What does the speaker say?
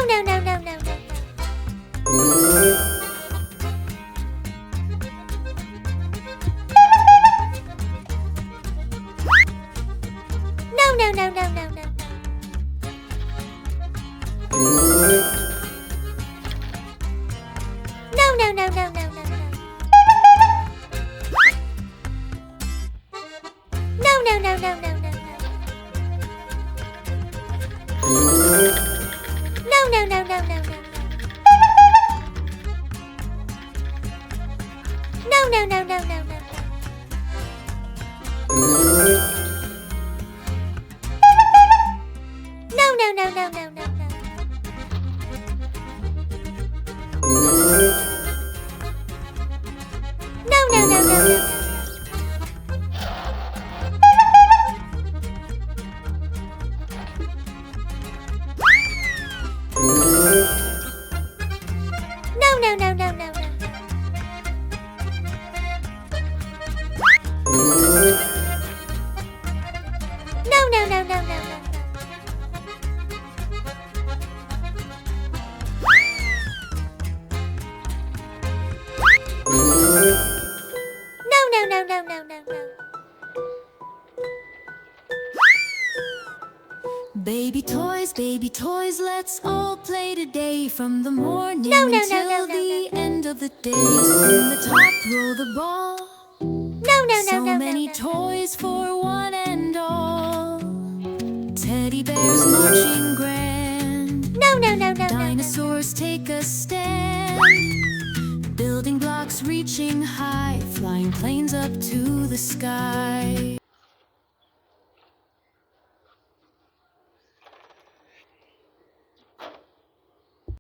no, no, no, no, no. No, no, no, no, no, no. No, no, no, no, no, no, no. No, no, no, no, no, no, no. No, no, no, no, no, no. No, no, no, no, no, no. No, no, no, no, no, no, no. No, no, no, no, no, no. No, no, no, no, no, no. No, no, no, no, no, no. No, no, no, no, no, no, no. Baby toys, let's all play today. From the morning No, no, no, until no, no, the no. end of the day. Spin the top, roll the ball. No, no, no, So no, many no, no. toys for one and all. Teddy bears marching grand. No, no, no, no, no. Dinosaurs take a stand. Building blocks reaching high. Flying planes up to the sky.